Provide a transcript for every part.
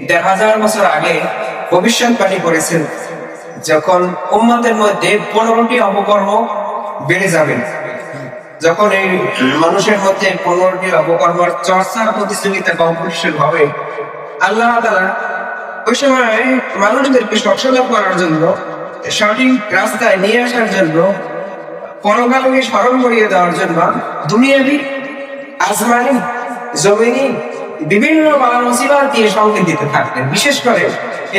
1000 বছর আগে ভবিষ্যৎবাণী করেছেন, যখন উম্মতের মধ্যে 15টি অপকর্ম বেড়ে যাবে, যখন এই মানুষের মধ্যে 15টি অপকর্মের চর্চার প্রতিযোগিতা কম্পিটিশন হবে, আল্লাহ তাআলা ওই সময় মানুষদেরকে সচেতন করার জন্য, সঠিক রাস্তায় নিয়ে আসার জন্য, পরকালকে স্মরণ করিয়ে দেওয়ার জন্য দুনিয়াবি, আসমানি, জমিনি বিভিন্ন বালা মুসিবত দিয়ে সংকেত দিতে থাকতেন। বিশেষ করে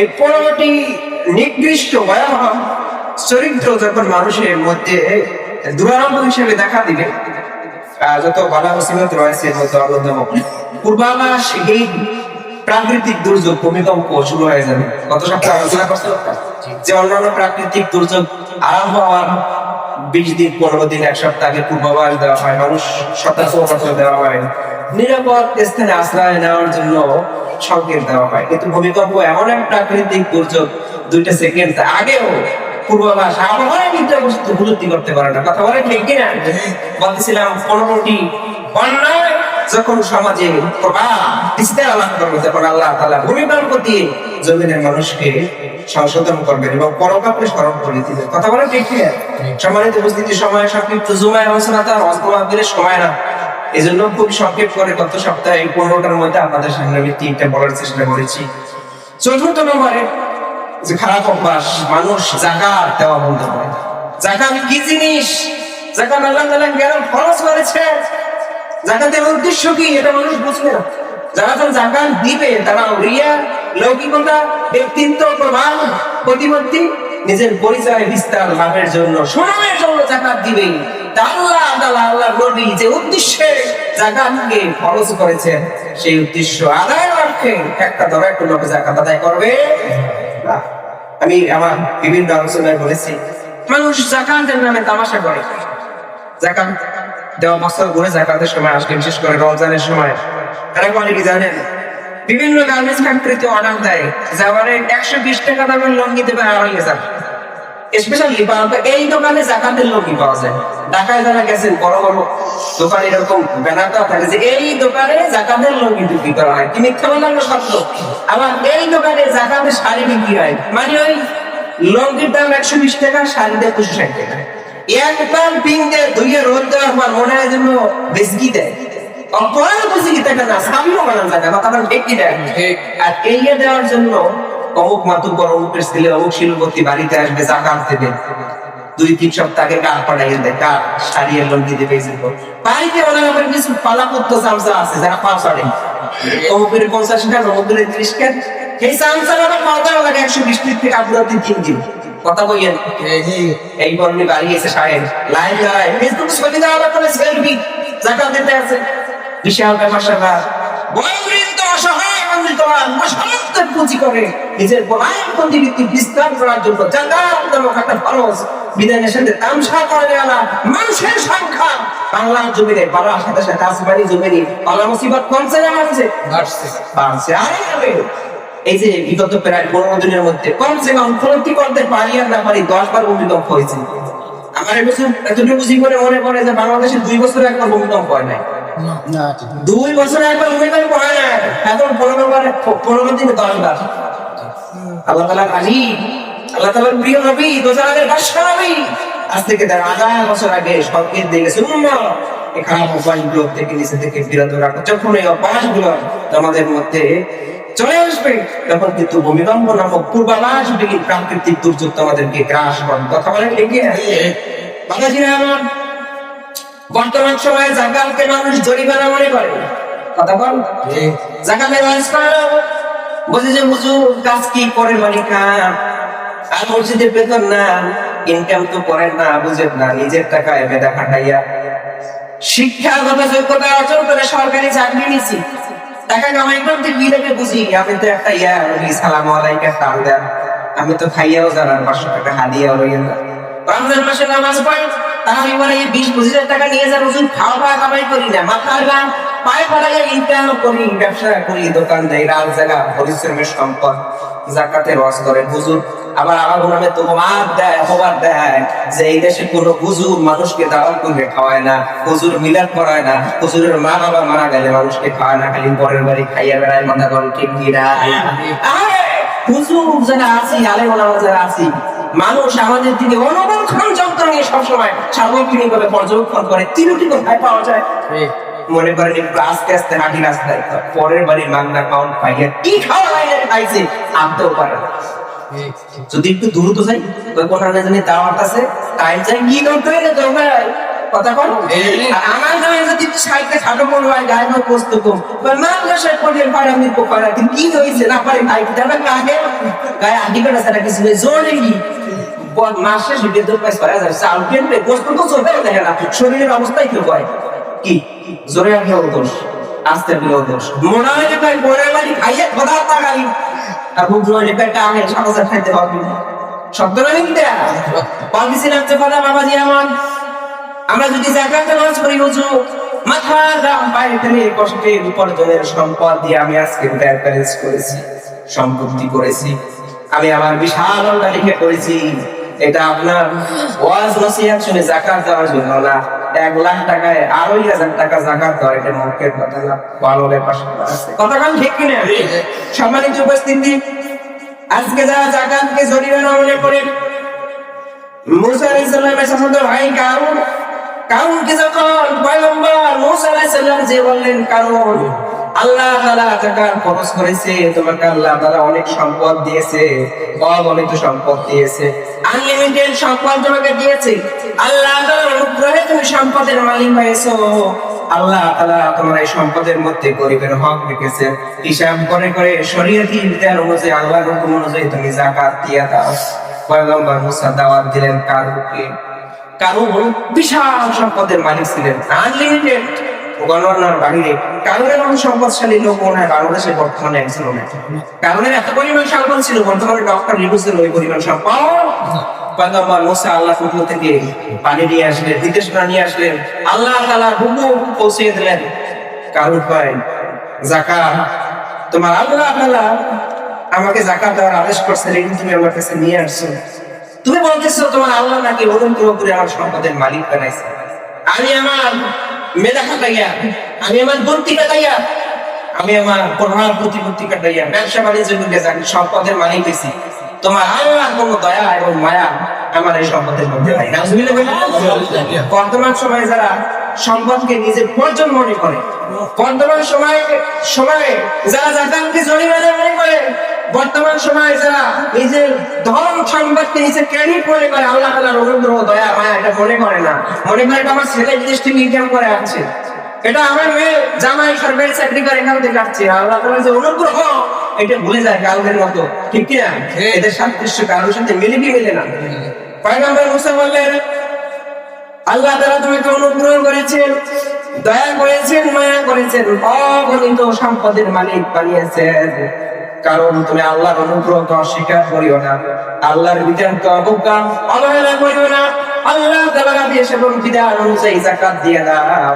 এই 15টি নির্দিষ্ট ভয়াবহ চরিত্র যখন মানুষের মধ্যে দুরারোগ্য হিসেবে দেখা দিবে, যত বালা মুসিবত রয়েছে এর মধ্যে অন্যতম পূর্বাভাস, এই প্রাকৃতিক দুর্যোগ, ভূমিকম্প শুরু হয়ে যাবে। গত সপ্তাহে আলোচনা করতে যে অন্যান্য প্রাকৃতিক দুর্যোগ আরম্ভ হওয়ার 20 দিন, 15 দিন, 1 সপ্তাহ আগে পূর্বাভাস দেওয়া হয়, মানুষ সতর্ক দেওয়া হয়, নিরাপদ স্থানে আশ্রয় নেওয়ার জন্য সংকেত দেওয়া হয়। কিন্তু ভূমিকম্প এমন এক প্রাকৃতিক দুর্যোগ, 2 সেকেন্ড আগেও পূর্বাভাস আবহাওয়া উপলব্ধি করতে পারে না। কথা বলে ঠিক কিনা? বলতেছিলাম 15টি অন্যায় যখন সমাজে তখন আল্লাহ তাআলা ভূমিকম্প দিয়ে জমিনের মানুষকে সচেতন করবেন এবং পরকালকে স্মরণ করে দিবেন। কথা বলে ঠিক কিনা? সম্মানিত উপস্থিতি, সময় সংক্ষিপ্ত, জুমায় আলোচনাটা অজমাবিরের সময় না, এই জন্য খুব সংক্ষেপ করে গত সপ্তাহে 15টার মধ্যে আপনাদের সামনে আমি 3টা বলার চেষ্টা করেছি। চতুর্থ নম্বরে যে খারাপ অভ্যাস, মানুষ যাকাত দেওয়া বন্ধ করে। যাকাত কি জিনিস? যাকাত আল্লাহ তাআলা কেন ফরজ করেছে? যাকাতের উদ্দেশ্য কি এটা মানুষ বুঝবে না। যারা যাকাত দিবে তারা রিয়া, লৌকিকতা, ব্যক্তিত্ব প্রভাব, প্রতিপত্তি, নিজের পরিচয় বিস্তার লাভের জন্য, সুনামের জন্য যাকাত দিবে। আল্লাহ নবী যে উদ্দেশ্যে যাকাতকে ফরজ করেছেন, সেই উদ্দেশ্য আদায়ের লক্ষ্যে একটা ধরে একটা লোক যাকাত আদায় করবে না। আমি আমার বিভিন্ন আলোচনায় বলেছি, মানুষ যাকাতের নামে তামাশা করে। যাকাত দেওয়া বছর ঘুরে যাকাতের সময় আসলে, বিশেষ করে রমজানের সময়, তারা বলে কি জানেন, বিভিন্ন গার্মেন্টস ফ্যাক্টরিতে অর্ডার দেয় যাবারে 120 টাকা দামের লুঙ্গি দেবে 2500। স্পেশালি এই দোকানে যাকাতের লুঙ্গি পাওয়া যায়। ঢাকায় যারা গেছেন, বড় বড় দোকানে এরকম ব্যানার দেওয়া থাকে যে এই দোকানে যাকাতের লুঙ্গি বিক্রি করা হয়। কি মিথ্যা বললাম না সত্য? আবার এই দোকানে যাকাতের শাড়ি বিক্রি হয়, মানে ওই লুঙ্গির দাম 120 টাকা, শাড়ি দেয় 260 টাকা। একবার পিং দেয়, ধুইয়ে রোদ দেওয়ার পর মনে হয় যেন বেশি দেয়। অপরাধ বুঝি কি টাকা না, সামনে বানান জায়গা, কথা বলেন ঠিক কি দেয়। আর এই দেওয়ার জন্য অমুক মাতুব্বর, অমুকের ছেলে, অমুক শিল্পপতি বাড়িতে আসবে, যাকাত দেবে। 2-3 সপ্তাহ আগে কার পাঠাইয়ে দেয়, কার সারিয়ে লঙ্গি দেবে। বাড়িতে ওনার আবার কিছু পালাপুত্র চামচা আছে যারা পা ছাড়ে, অমুকের 50 টাকা, অমুকের 30 টাকা। সেই চামচার আবার পাওয়া লাগে 120 থেকে আপনার 3 দিন। কথা বইয়েন এই বর্ণে বাড়ি এসে সাহেব লাইন দাঁড়ায়, ফেসবুক ছবি দেওয়া করে সেলফি, যাকাত দিতে আছে। বিশাল ব্যাপার স্যাপার, বয়োবৃদ্ধ অসহায় মানুষদের পুঁজি করে নিজের বলায়পন্থী ভিত্তি বিস্তার করার জন্য যাকাত নামক একটা ফরজ বিধানের সাথে তামসা করে আলা মানুষের সংখ্যা বাংলার জমিনে বাড়ার সাথে সাথে আসমানি জমিনে বালা মুসিবত কমছে না বাড়ছে। আরে এই যে বিগত প্রায় 15 দিনের মধ্যে কমসে কম উপলব্ধি করতে পারি আর না পারি 10 বার ভূমিকম্প হয়েছে। আমার এতটুকু বুঝি করে মনে পড়ে যে বাংলাদেশে 2 বছরে একবার ভূমিকম্প হয় নাই। 2 বছরে একবার ভূমিকম্প হয় না, এখন 15 দিনে 10 বার। আল্লাহ তাআলা রাজি, আল্লাহ তাআলার প্রিয় নবী, দোজাহানের বাদশা নবী আজ থেকে 1000 বছর আগে সংকেত দিয়ে গেছে, উম্মাহ এই খারাপ অভ্যাসগুলো থেকে নিজে থেকে বিরত রাখো। যখন এই অভ্যাসগুলো আমাদের মধ্যে চলে আসবে, তখন কিন্তু ভূমিকম্প নামক পূর্বাভাস প্রাকৃতিক দুর্যোগ আমাদেরকে গ্রাস করবে। কথা বলেন ঠিক কি? বাবাজিরা আমার, বর্তমান সময়ে যাকাতকে মানুষ জরিমানা মনে করে। কথা বল, যাকাতের ওয়াজ করে বুঝে যে হুজুর কাজ কি করে মালিকা, আর মসজিদের বেতন না, ইনকাম তো করেন না, বুঝেন না, নিজের টাকায় মেধা খাটাইয়া শিক্ষাগত যোগ্যতা অর্জন করে সরকারি চাকরি নিছি, টাকা কামাই করতে কি লাগে বুঝি। আমি তো একটা সালাম আলাইকুম টাল দেন, আমি তো খাইয়াও জানার 500 টাকা হাদিয়াও রইয়া যান। রমজান মাসে নামাজ পড়ে, তাহলে বলে 20-25 হাজার টাকা নিয়ে যান হুজুর, খাওয়া কামাই করি না, মাথার গান পায়ে পাড়ায় ইনকাম করি, ব্যবসা করি, দোকান দেই, রাত জাগা পরিশ্রমের সম্পদ যাকাতের ওয়াজ করে হুজুর। আবার আমার নামে তোমার দেয়, অপবাদ দেয় যে এই দেশে কোনো হুজুর মানুষকে দাওয়াত করে খাওয়ায় না, হুজুর মিলাদ করায় না, হুজুরের মা বাবা মারা গেলে মানুষকে খাওয়ায় না, খালি পরের বাড়ি খাইয়া বেড়ায়, মাথা করে ঠিক কিনা। হুজুর যারা আছি, আলেম ওলামা যারা আছি, মানুষ আমাদের দিকে অনবরত যন্ত্র নিয়ে সবসময় সার্বক্ষণিক ভাবে পর্যবেক্ষণ করে, তিনটি কোথায় পাওয়া যায় মনে করেন একটু আস্তে আস্তে হাঁটি রাস্তায়, পরের বাড়ি মাংনা পাউন্ড পাইয়া কি খাওয়া লাইনে খাইছে আনতেও পারে না। যদি একটু দ্রুত যাই কোথায় জানি দাওয়াত আছে, টাইম চাই কি করতে হবে তো ভাই কথা কর। আমার গায়ে যদি একটু সাইডে খাটো মনে হয় গায়ে আমার পোস্ত কম মাদ্রাসায় পড়ে পারে আমি পারে, কিন্তু কি হয়েছে না পারে ভাই যাবে আগে গায়ে আগে করে সেটা কিছু জোরে কি মাসে সুবিধা তো পাইছে করা যায় চাল কিনবে পোস্ত তো চলবে দেখেন না, শরীরের অবস্থাই কেউ কয় কি জোরে আগেও দোষ আস্তে আগেও দোষ মনে হয় ভাই পরের বাড়ি খাইয়ে খোদা তাকালি আর খুব জোরে পেটে আগে সারা খাইতে পারবি শব্দ নয় কিন্তু বলছিলাম যে কথা বাবাজি আমার, আমরা যদি যাকাতের ওয়াজ করি হুজুর মাথা দাম পায়ে ফেলে কষ্টে উপার্জনের সম্পদ দিয়ে আমি আজকে ব্যালেন্স করেছি, সম্পত্তি করেছি, আমি আমার বিশাল তালিকা করেছি। এটা আপনার ওয়াজ নসিহত শুনে যাকাত দেওয়ার জন্য না, 1 লাখ টাকায় 2,500 টাকা যাকাত দেওয়া এটা মুখের কথা না, বাংলার পাশে আছে কথা কান ঠিক কিনা। সম্মানিত উপস্থিতি, আজকে যারা যাকাতকে জরিমানা মনে করে মুসা আলাইহিস সালামের সাথে ভাই কারুনকে যখন পয়গম্বর মুসা আলাইহিস সালাম যে বললেন কারুন আল্লাহ তাআলা যাকাত খরচ করেছে, তোমাকে আল্লাহ তাআলা অনেক সম্পদ দিয়েছে, অগণিত সম্পদ দিয়েছে, আনলিমিটেড সম্পদ তোমাকে দিয়েছে, আল্লাহ তাআলার অনুগ্রহে তুমি সম্পদের মালিক হয়েছো, আল্লাহ তাআলা তোমার এই সম্পদের মধ্যে গরিবের হক রেখেছেন, হিসাব করে করে শরীয়তি বিধান অনুযায়ী আল্লাহর হুকুম অনুযায়ী তুমি যাকাত দিয়ে দাও। পয়গম্বর মুসা দাওয়াত দিলেন কারুনকে। কারুন বিশাল সম্পদের মালিক ছিলেন, আনলিমিটেড গণনার বাইরে। কারুনের মতো সম্পদশালী লোক মনে হয় বাংলাদেশে বর্তমানে একজন নেই। কারুনের এত পরিমাণ সম্পদ ছিল, বর্তমানে ডক্টর ইউনূসের ওই পরিমাণ সম্পদ। পয়গম্বর মুসা আল্লাহর হুকুম থেকে পানি নিয়ে আসলেন, নির্দেশনা নিয়ে আসলেন, আল্লাহ তাআলার হুকুম পৌঁছে দিলেন। কারুন ভাই যাকাত তোমার আল্লাহ তাআলা আমাকে যাকাত দেওয়ার আদেশ করছেন, এই তুমি আমার কাছে নিয়ে আসছো, তুমি বলতেছো তোমার আল্লাহ নাকি অনুগ্রহ করে আমার সম্পদের মালিক বানাইছে, আমি আমার মেধা খাটাইয়া, আমি আমার বুদ্ধি খাটাইয়া, আমি আমার প্রভাব প্রতিপত্তি খাটাইয়া ব্যবসা বাণিজ্য করে যাকে সম্পদের মালিক হয়েছি, তোমার আল্লাহর কোনো দয়া এবং মায়া আমার এই সম্পদের মধ্যে নাই। বর্তমান সময়ে যারা সম্পদকে নিজের প্রয়োজন মনে করে, বর্তমান সময়ে যারা যাকাতকে জরিমানা মনে করে, বর্তমান সময়ে যারা নিজের ধন সম্পদকে নিজের ক্রেডিট মনে করে, আল্লাহ তাআলার অনুগ্রহ দয়া মায়া এটা মনে করে না, মনে করে এটা আমার ছেলে বিদেশ থেকে ইনকাম করে আসছে, এটা আমার মেয়ে জামাই সরকারি চাকরি করে এখান থেকে আসছে, আল্লাহ তাআলার যে অনুগ্রহ এটা ভুলে যায় কালদের মতো, ঠিক কি না? এদের সাদৃশ্য কারোর সাথে মিলে না। পয়গম্বর মুসা বললেন আল্লাহ তাআলা তোমাকে অনুগ্রহ করেছেন, দয়া করেছেন, মায়া করেছেন, অগণিত সম্পদের মালিক বানিয়েছেন, কারণ তুমি আল্লাহর অনুগ্রহকে অস্বীকার করিও না, আল্লাহর বিধানকে অবহেলা করিও না, আল্লাহ তাআলার আদেশ এবং বিধান অনুযায়ী যাকাত দিয়ে দাও।